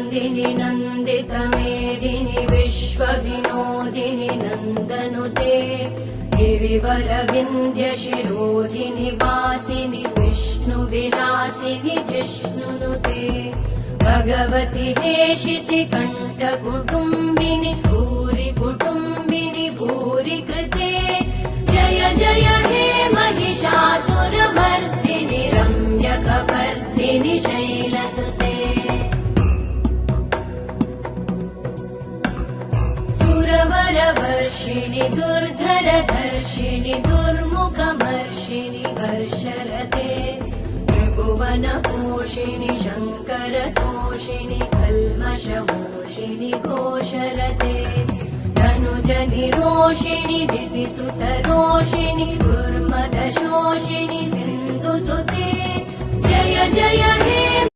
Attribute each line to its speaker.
Speaker 1: नन्दिनि नन्दितमेदिनि विश्वविनोदिनि नन्दनुते गिरिवरविन्ध्यशिरोधिनि वासिनि विष्णुविलासिनि जिष्णुनुते भगवति हेशिति कण्ठकुटुम्बिनि भूरि कुटुम्बिनि भूरि कृते जय जय हे महिषासुरमर्दिनि रम्यकपर्दिनि शैलसुते सुरवरवर्षिणि दुर्धरधर्षिणि दुर्मुखमर्षिणि वर्षरते त्रिभुवनपोषिणि शङ्करतोषिणि कल्मषमोषिणि घोषरते धनुजनिरोषिणि दितिसुतरोषिणि दुर्मदशोषिणि सिन्धुसुते जय जय हे